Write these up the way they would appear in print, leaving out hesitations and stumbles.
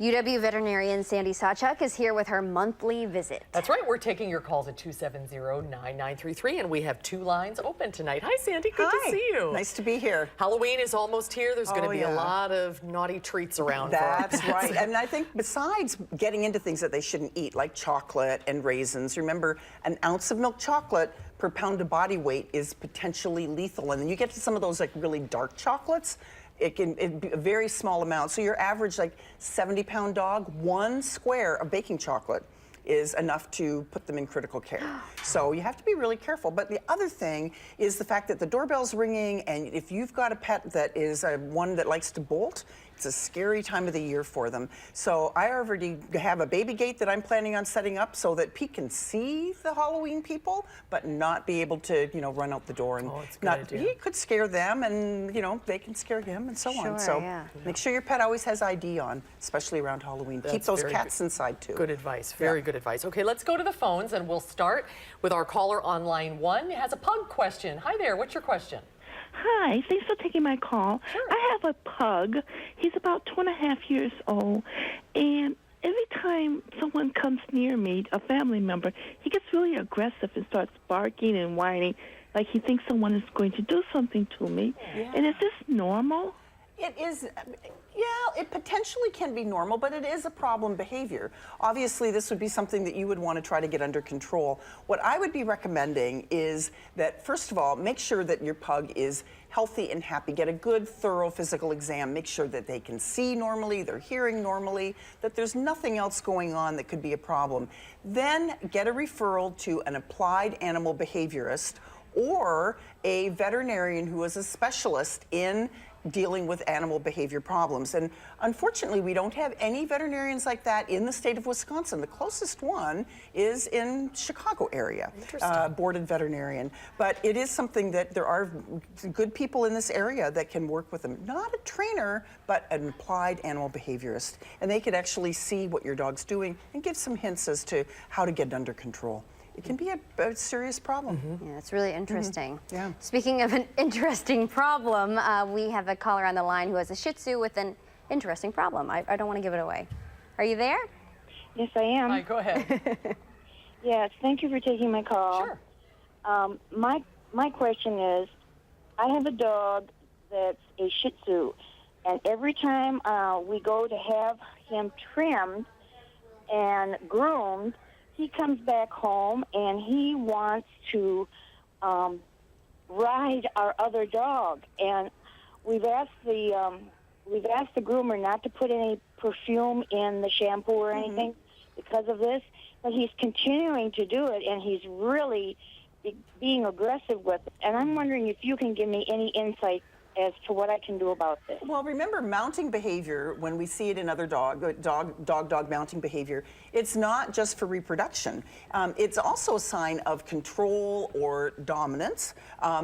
UW veterinarian Sandi Sawchuck is here with her monthly visit. That's right. We're taking your calls at 270-9933, and we have 2 lines open tonight. Hi, Sandy. Good to see you. Nice to be here. Halloween is almost here. There's going to be a lot of naughty treats around. That's right. And I think besides getting into things that they shouldn't eat, like chocolate and raisins, remember, an ounce of milk chocolate per pound of body weight is potentially lethal. And then you get to some of those like really dark chocolates, it can be a very small amount. So your average like 70-pound dog, 1 square of baking chocolate is enough to put them in critical care. So you have to be really careful. But the other thing is the fact that the doorbell's ringing, and if you've got a pet that is one that likes to bolt, it's a scary time of the year for them. So I already have a baby gate that I'm planning on setting up so that Pete can see the Halloween people, but not be able to, run out the door. And he could scare them, and they can scare him, and so on. So make sure your pet always has ID on, especially around Halloween. Keep those cats inside too. Good advice. Very good advice. Okay, let's go to the phones, and we'll start with our caller on line 1. He has a pug question. Hi there. What's your question? Hi, thanks for taking my call. Sure. I have a pug. He's about 2.5 years old, and every time someone comes near me, a family member, he gets really aggressive and starts barking and whining, like he thinks someone is going to do something to me. Yeah. And is this normal? It is, it potentially can be normal, but it is a problem behavior. Obviously, this would be something that you would want to try to get under control. What I would be recommending is that, first of all, make sure that your pug is healthy and happy. Get a good, thorough physical exam. Make sure that they can see normally, they're hearing normally, that there's nothing else going on that could be a problem. Then get a referral to an applied animal behaviorist or a veterinarian who is a specialist in dealing with animal behavior problems. And unfortunately, we don't have any veterinarians like that in the state of Wisconsin. The closest one is in Chicago area, boarded veterinarian. But it is something that there are good people in this area that can work with them. Not a trainer, but an applied animal behaviorist. And they could actually see what your dog's doing and give some hints as to how to get it under control. It can be a serious problem. Yeah, it's really interesting. Yeah. Speaking of an interesting problem, we have a caller on the line who has a Shih Tzu with an interesting problem. I don't want to give it away. Are you there? Yes, I am. Hi, go ahead. Yes, thank you for taking my call. Sure. My question is, I have a dog that's a Shih Tzu, and every time we go to have him trimmed and groomed, he comes back home and he wants to ride our other dog, and we've asked the groomer not to put any perfume in the shampoo or anything because of this, but he's continuing to do it, and he's really being aggressive with it. And I'm wondering if you can give me any insight as to what I can do about this. Well, remember, mounting behavior, when we see it in other dog mounting behavior, it's not just for reproduction. It's also a sign of control or dominance.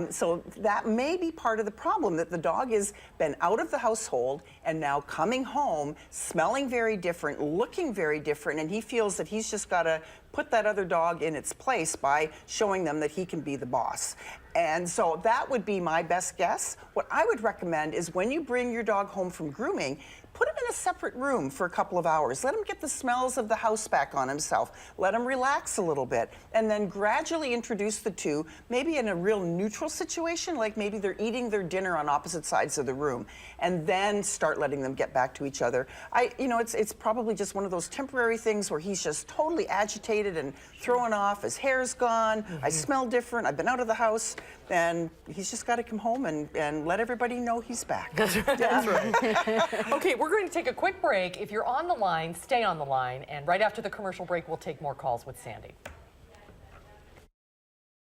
So that may be part of the problem, that the dog has been out of the household and now coming home, smelling very different, looking very different, and he feels that he's just got to put that other dog in its place by showing them that he can be the boss. And so that would be my best guess. What I would recommend is when you bring your dog home from grooming, put him in a separate room for a couple of hours. Let him get the smells of the house back on himself. Let him relax a little bit. And then gradually introduce the two, maybe in a real neutral situation, like maybe they're eating their dinner on opposite sides of the room, and then start letting them get back to each other. It's probably just one of those temporary things where he's just totally agitated and throwing off. His hair's gone. I smell different. I've been out of the house. And he's just got to come home and let everybody know he's back. That's right. That's right. Okay, we're going to take a quick break. If you're on the line, stay on the line. And right after the commercial break, we'll take more calls with Sandy.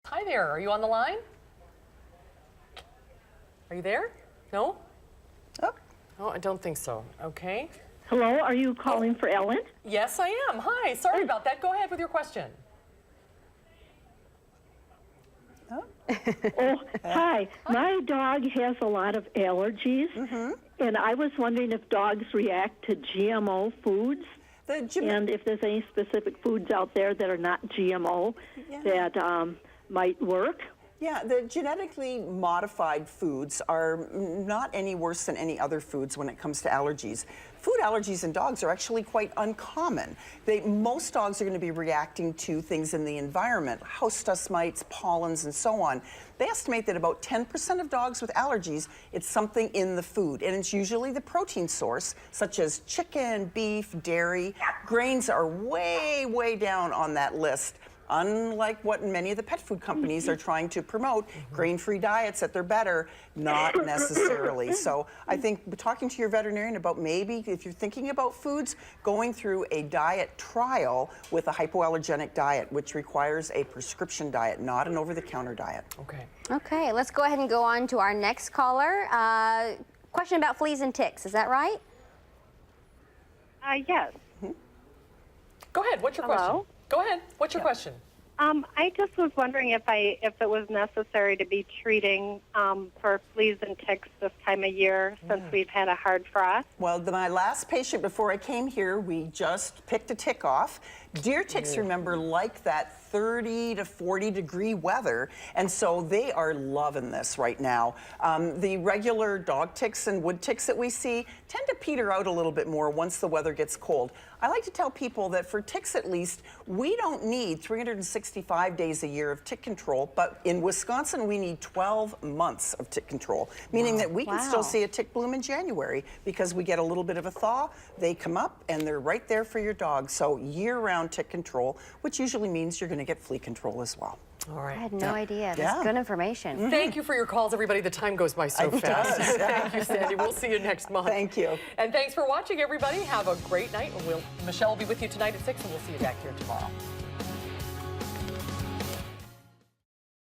Hi there. Are you on the line? Are you there? No? Oh, I don't think so. Okay. Hello, are you calling for Ellen? Yes, I am. Hi. Sorry about that. Go ahead with your question. Oh, hi. My dog has a lot of allergies, and I was wondering if dogs react to GMO foods, and if there's any specific foods out there that are not GMO that might work. Yeah, the genetically modified foods are not any worse than any other foods when it comes to allergies. Food allergies in dogs are actually quite uncommon. Most dogs are going to be reacting to things in the environment, house dust mites, pollens, and so on. They estimate that about 10% of dogs with allergies, it's something in the food, and it's usually the protein source, such as chicken, beef, dairy. Grains are way, way down on that list. Unlike what many of the pet food companies are trying to promote, grain-free diets that they're better, not necessarily. So I think talking to your veterinarian about maybe, if you're thinking about foods, going through a diet trial with a hypoallergenic diet, which requires a prescription diet, not an over-the-counter diet. Okay. Okay, let's go ahead and go on to our next caller. Question about fleas and ticks, is that right? Yes. Go ahead. What's your question? Go ahead. What's your question? I just was wondering if it was necessary to be treating for fleas and ticks this time of year since we've had a hard frost. Well, my last patient before I came here, we just picked a tick off. Deer ticks, remember, like that 30 to 40 degree weather, and so they are loving this right now. The regular dog ticks and wood ticks that we see tend to peter out a little bit more once the weather gets cold. I like to tell people that for ticks at least, we don't need 365 days a year of tick control, but in Wisconsin we need 12 months of tick control, meaning that we can still see a tick bloom in January because we get a little bit of a thaw, they come up and they're right there for your dog. So year-round tick control, which usually means you're going to get flea control as well. All right. I had no idea. That's good information. Thank you for your calls, everybody. The time goes by so fast. Thank you, Sandy. We'll see you next month. Thank you. And thanks for watching, everybody. Have a great night. Michelle will be with you tonight at 6, and we'll see you back here tomorrow.